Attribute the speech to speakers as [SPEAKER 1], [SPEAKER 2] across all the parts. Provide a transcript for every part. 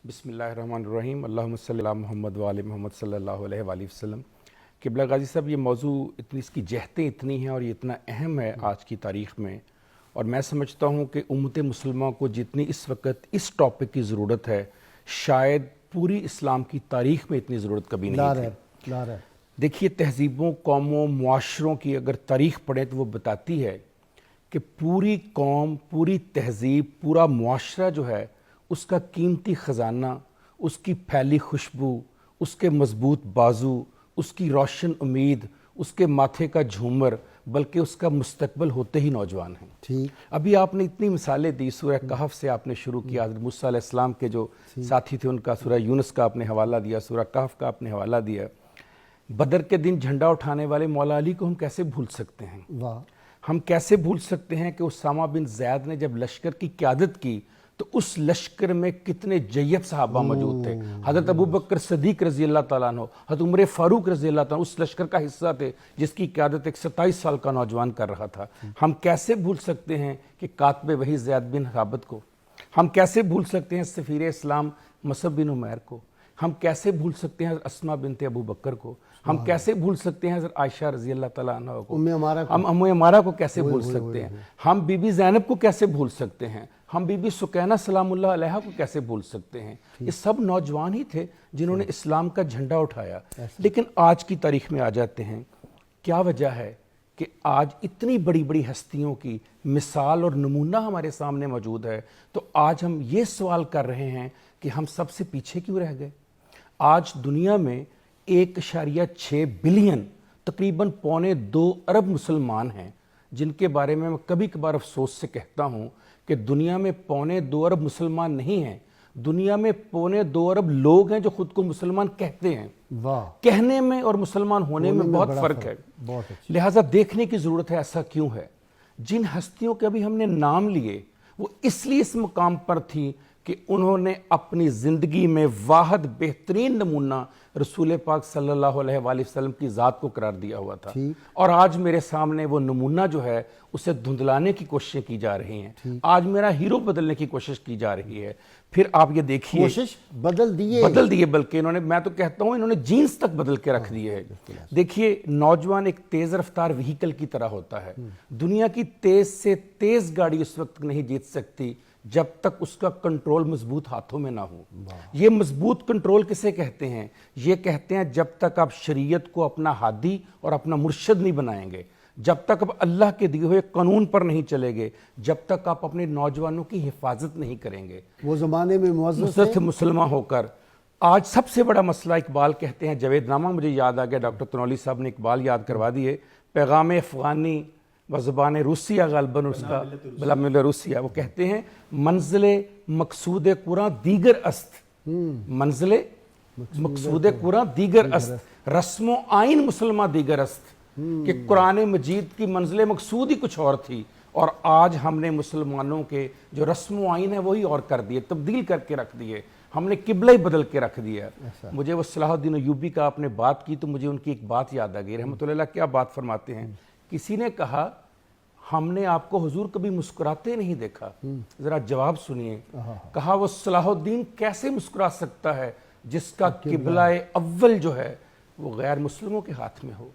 [SPEAKER 1] बिस्मिल्लाहिर्रहमानिर्रहीम अल्लाहुम्मा सल्ली अला मोहम्मद व आले मोहम्मद सल्लल्लाहु अलैहि वसल्लम। क़िबला गाजी साहब, ये मौजू इसकी जहतें इतनी हैं और ये इतना अहम है आज की तारीख़ में, और मैं समझता हूँ कि उम्मत मुसलमान को जितनी इस वक्त इस टॉपिक की ज़रूरत है, शायद पूरी इस्लाम की तारीख़ में इतनी ज़रूरत कभी नहीं थी। देखिए, तहज़ीबों, कौमों, मुआशरों की अगर तारीख़ पढ़ें तो वो बताती है कि पूरी कौम, पूरी तहज़ीब, पूरा मुआशरा जो है, उसका कीमती ख़जाना, उसकी फैली खुशबू, उसके मजबूत बाजू, उसकी रोशन उम्मीद, उसके माथे का झूमर, बल्कि उसका मुस्तकबल होते ही नौजवान हैं। ठीक, अभी आपने इतनी मिसालें दी, सूरह कहफ से आपने शुरू किया, हज़रत मूसा अलैहिस्सलाम के जो साथी थे उनका सूरह यूनुस का आपने हवाला दिया, सूरह कहफ का आपने हवाला दिया। बदर के दिन झंडा उठाने वाले मौला अली को हम कैसे भूल सकते हैं? वाह, हम कैसे भूल सकते हैं कि उसामा बिन ज़ैद ने जब लश्कर की क़यादत की तो उस लश्कर में कितने जय्यद सहाबा मौजूद थे। हज़रत अबू बकर सदीक रज़ी अल्लाह तआला अन्हु, हज़रत उमर फारूक रज़ी अल्लाह तआला उस लश्कर का हिस्सा थे जिसकी क़यादत एक 27 साल का नौजवान कर रहा था। हम कैसे भूल सकते हैं कि कातिब वही ज़ैद बिन साबित को? हम कैसे भूल सकते हैं सफ़ीर इस्लाम मसअब बिन उमैर को? हम कैसे भूल सकते हैं अस्मा बिनते अबू बकर को? हम कैसे भूल सकते हैं हज़रत आयशा रज़ी अल्लाह तआला अन्हा को? हम उम्मे अमारा को कैसे भूल सकते हैं? हम बीबी ज़ैनब को कैसे भूल सकते हैं? हम बीबी सुकैना सलामुल्लाह अलैहा को कैसे भूल सकते हैं? ये सब नौजवान ही थे जिन्होंने इस्लाम का झंडा उठाया। लेकिन आज की तारीख में आ जाते हैं, क्या वजह है कि आज इतनी बड़ी बड़ी हस्तियों की मिसाल और नमूना हमारे सामने मौजूद है, तो आज हम ये सवाल कर रहे हैं कि हम सबसे पीछे क्यों रह गए? आज दुनिया में 1.6 बिलियन, तकरीबन 1.25 अरब मुसलमान हैं, जिनके बारे में मैं कभी कभार अफसोस से कहता हूँ कि दुनिया में 1.25 अरब मुसलमान नहीं हैं, दुनिया में 1.25 अरब लोग हैं जो खुद को मुसलमान कहते हैं। वाह, कहने में और मुसलमान होने में बहुत फ़र्क है। लिहाजा देखने की ज़रूरत है ऐसा क्यों है। जिन हस्तियों के अभी हमने नाम लिए वो इसलिए इस मुकाम पर थी कि उन्होंने अपनी ज़िंदगी में वाहद बेहतरीन नमूना रसूल पाक सल्लल्लाहु अलैहि वसल्लम की ज़ात को करार दिया हुआ था, और आज मेरे सामने वो नमूना जो है उसे धुंधलाने की कोशिशें की जा रही हैं। आज मेरा हीरो बदलने की कोशिश की जा रही है। फिर आप ये देखिए, कोशिश बदल दिए, बल्कि इन्होंने, मैं तो कहता हूँ इन्होंने जीन्स तक बदल के रख दिए है। देखिए, नौजवान एक तेज़ रफ्तार व्हीकल की तरह होता है। दुनिया की तेज़ से तेज़ गाड़ी उस वक्त नहीं जीत सकती जब तक उसका कंट्रोल मजबूत हाथों में ना हो। ये मजबूत कंट्रोल किसे कहते हैं? ये कहते हैं जब तक आप शरीयत को अपना हादी और अपना मुर्शद नहीं बनाएंगे, जब तक आप अल्लाह के दिए हुए कानून पर नहीं चलेंगे, जब तक आप अपने नौजवानों की हिफाजत नहीं करेंगे, वो ज़माने में मुअज़्ज़ज़ मुसलमान होकर। आज सबसे बड़ा मसला, इकबाल कहते हैं, जावेदनामा मुझे याद आ गया, डॉक्टर तनौली साहब ने इकबाल याद करवा दिए, पैगाम अफ़गानी व ज़बान रूसिया गालबन, उसका बला मिल रूसिया। वो कहते हैं मंजिले मकसूद कुरां दीगर अस्त, मंजिले मकसूद कुरां दीगर अस्त, रस्मो आइन मुसलमान दीगर अस्त, कि कुरान मजीद की मंजिल मकसूद ही कुछ और थी, और आज हमने मुसलमानों के जो रस्मो आइन है वही और कर दिए, तब्दील करके रख दिए, हमने किबला ही बदल के रख दिया। मुझे वो सलाहुद्दीन अय्यूबी का आपने बात की तो मुझे उनकी एक बात याद आ गई, रहमतुल्लाह। क्या बात फरमाते हैं? किसी ने कहा, हमने आपको हुजूर कभी मुस्कुराते नहीं देखा, जरा जवाब सुनिए। कहा, वो सलाहुद्दीन कैसे मुस्कुरा सकता है जिसका किबला अव्वल जो है वो गैर मुस्लिमों के हाथ में हो।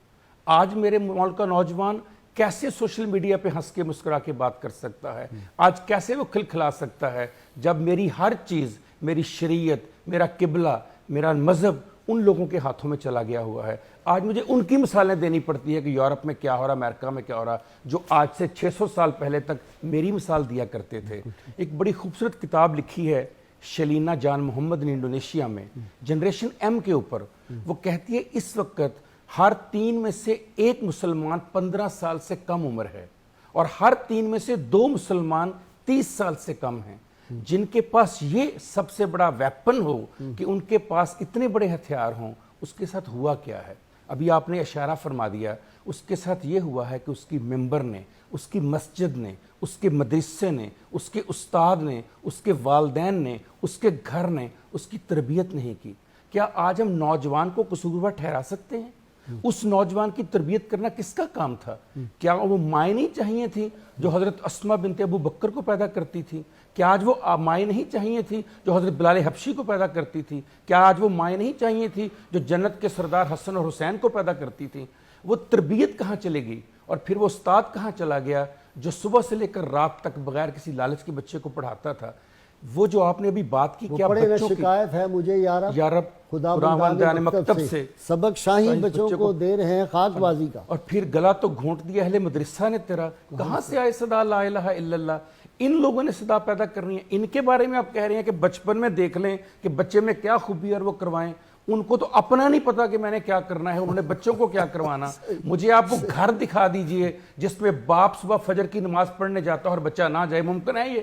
[SPEAKER 1] आज मेरे मुल्क का नौजवान कैसे सोशल मीडिया पे हंस के मुस्कुरा के बात कर सकता है? आज कैसे वो खिलखिला सकता है जब मेरी हर चीज़, मेरी शरीयत, मेरा किबला, मेरा मज़हब उन लोगों के हाथों में चला गया हुआ है? आज मुझे उनकी मिसालें देनी पड़ती है कि यूरोप में क्या हो रहा, अमेरिका में क्या हो रहा, जो आज से 600 साल पहले तक मेरी मिसाल दिया करते थे। एक बड़ी खूबसूरत किताब लिखी है शलीना जान मोहम्मद ने इंडोनेशिया में, जनरेशन एम के ऊपर। वो कहती है इस वक्त हर 3 में से 1 मुसलमान 15 साल से कम उम्र है, और हर 3 में से 2 मुसलमान 30 साल से कम हैं। जिनके पास ये सबसे बड़ा वेपन हो कि उनके पास इतने बड़े हथियार हों, उसके साथ हुआ क्या है? अभी आपने इशारा फरमा दिया, उसके साथ ये हुआ है कि उसकी मेंबर ने, उसकी मस्जिद ने, उसके मदरसे ने, उसके उस्ताद ने, उसके वालदैन ने, उसके घर ने उसकी तरबियत नहीं की। क्या आज हम नौजवान को कसूरवार ठहरा सकते हैं? اس نوجوان کی تربیت کرنا کس کا کام تھا؟ کیا وہ مائیں نہیں چاہیے تھی جو حضرت اسما بنت ابو بکر کو پیدا کرتی تھی؟ کیا آج وہ مائیں نہیں چاہیے تھی جو حضرت بلال حبشی کو پیدا کرتی تھی؟ کیا آج وہ مائیں نہیں چاہیے تھی جو جنت کے سردار حسن اور حسین کو پیدا کرتی تھی؟ وہ تربیت کہاں چلے گئی؟ اور پھر وہ استاد کہاں چلا گیا جو صبح سے لے کر رات تک بغیر کسی لالچ کے بچے کو پڑھاتا تھا؟ وہ جو آپ نے ابھی بات کی، کیا بچوں کی
[SPEAKER 2] شکایت ہے مجھے یا رب
[SPEAKER 1] خداوندان مکتب سے
[SPEAKER 2] سبق شاہی بچوں کو دے رہے ہیں خاک بازی کا،
[SPEAKER 1] اور پھر گلا تو گھونٹ دیا اہل مدرسہ نے تیرا۔ کہاں سے آئے صدا لا الہ الا اللہ؟ ان لوگوں نے صدا پیدا کرنی ہے۔ ان کے بارے میں آپ کہہ رہے ہیں کہ بچپن میں دیکھ لیں کہ بچے میں کیا خوبی ہے اور وہ کروائیں۔ ان کو تو اپنا نہیں پتا کہ میں نے کیا کرنا ہے، انہوں نے بچوں کو کیا کروانا۔ مجھے آپ کو گھر دکھا دیجئے جس میں باپ صبح فجر کی نماز پڑھنے جاتا اور بچہ نہ جائے، ممکن ہے یہ؟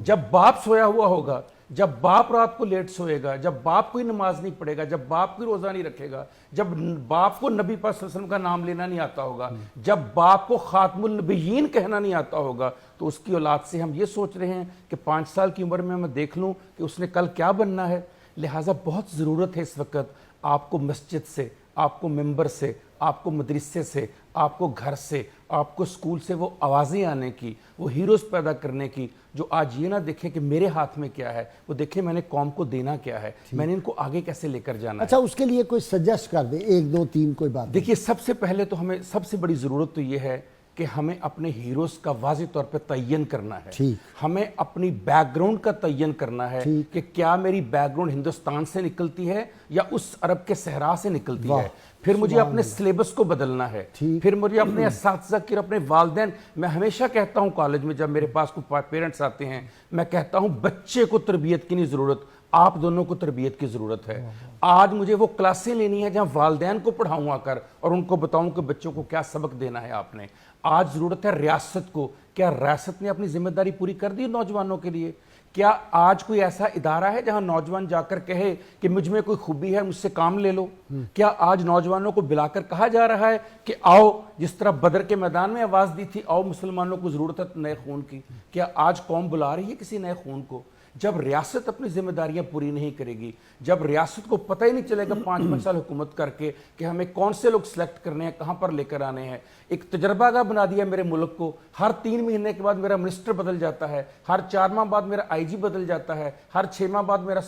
[SPEAKER 1] جب باپ سویا ہوا ہوگا، جب باپ رات کو لیٹ سوئے گا، جب باپ کوئی نماز نہیں پڑھے گا، جب باپ کوئی روزہ نہیں رکھے گا، جب باپ کو نبی پاک صلی اللہ علیہ وسلم کا نام لینا نہیں آتا ہوگا، جب باپ کو خاتم النبیین کہنا نہیں آتا ہوگا، تو اس کی اولاد سے ہم یہ سوچ رہے ہیں کہ 5 سال کی عمر میں میں دیکھ لوں کہ اس نے کل کیا بننا ہے۔ لہٰذا بہت ضرورت ہے اس وقت آپ کو مسجد سے، آپ کو ممبر سے، آپ کو مدرسے سے، آپ کو گھر سے، آپ کو اسکول سے وہ آوازیں آنے کی، وہ ہیروز پیدا کرنے کی جو آج یہ نہ دیکھیں کہ میرے ہاتھ میں کیا ہے، وہ دیکھیں میں نے قوم کو دینا کیا ہے، میں نے ان کو آگے کیسے لے کر جانا ہے۔
[SPEAKER 2] اچھا، اس کے لیے کوئی سجیسٹ کر دیں، 1 2 3 کوئی بات؟
[SPEAKER 1] دیکھیے، سب سے پہلے تو ہمیں سب سے بڑی ضرورت تو یہ ہے کہ ہمیں اپنے ہیروز کا واضح طور پہ تعین کرنا ہے۔ ہمیں اپنی بیک گراؤنڈ کا تعین کرنا ہے کہ کیا میری بیک گراؤنڈ ہندوستان سے نکلتی ہے یا اس عرب کے صحرا سے نکلتی ہے۔ پھر مجھے اپنے سلیبس کو بدلنا ہے، پھر مجھے اپنے اساتذہ کی اور اپنے والدین، میں ہمیشہ کہتا ہوں کالج میں جب میرے پاس کوئی پیرنٹس آتے ہیں، میں کہتا ہوں بچے کو تربیت کی نہیں ضرورت، آپ دونوں کو تربیت کی ضرورت ہے۔ آج مجھے وہ کلاسیں لینی ہے جہاں والدین کو پڑھاؤں آ کر اور ان کو بتاؤں کہ بچوں کو کیا سبق دینا ہے آپ نے۔ آج ضرورت ہے ریاست کو، کیا ریاست نے اپنی ذمہ داری پوری کر دی نوجوانوں کے لیے؟ کیا آج کوئی ایسا ادارہ ہے جہاں نوجوان جا کر کہے کہ مجھ میں کوئی خوبی ہے، مجھ سے کام لے لو؟ کیا آج نوجوانوں کو بلا کر کہا جا رہا ہے کہ آؤ، جس طرح بدر کے میدان میں آواز دی تھی آؤ مسلمانوں کو ضرورت ہے نئے خون کی؟ کیا آج قوم بلا رہی ہے کسی نئے خون کو؟ جب ریاست اپنی ذمہ داریاں پوری نہیں کرے گی، جب ریاست کو پتہ ہی نہیں چلے گا 5 سال حکومت کر کے کہ ہمیں کون سے لوگ سلیکٹ کرنے ہیں، کہاں پر لے کر آنے ہیں۔ ایک تجربہ گاہ بنا دیا میرے ملک کو، ہر 3 مہینے کے بعد میرا منسٹر بدل جاتا ہے، ہر 4 ماہ بعد میرا آئی جی بدل جاتا ہے، ہر 6 ماہ بعد میرا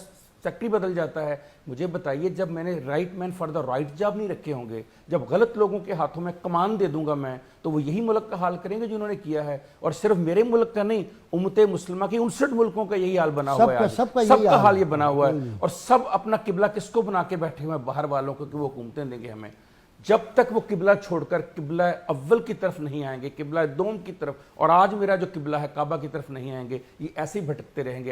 [SPEAKER 1] سیکٹری بدل جاتا ہے۔ مجھے بتائیے، جب میں نے right man for the right job نہیں رکھے ہوں گے، جب غلط لوگوں کے ہاتھوں میں کمان دے دوں گا میں، تو وہ یہی ملک کا حال کریں گے جو انہوں نے کیا ہے۔ اور صرف میرے ملک کا نہیں، امت مسلمہ کی 59 ملکوں کا یہی حال بنا ہوا ہے، سب کا حال یہ بنا ہوا ہے۔ اور سب اپنا قبلہ کس کو بنا کے بیٹھے ہوئے ہیں؟ باہر والوں کو، کہ وہ حکومتیں دیں گے ہمیں۔ جب تک وہ قبلہ چھوڑ کر قبلہ اول کی طرف نہیں آئیں گے، قبلہ دوم کی طرف، اور آج میرا جو قبلہ ہے کعبہ کی طرف نہیں آئیں گے، یہ ایسے ہی بھٹکتے رہیں گے۔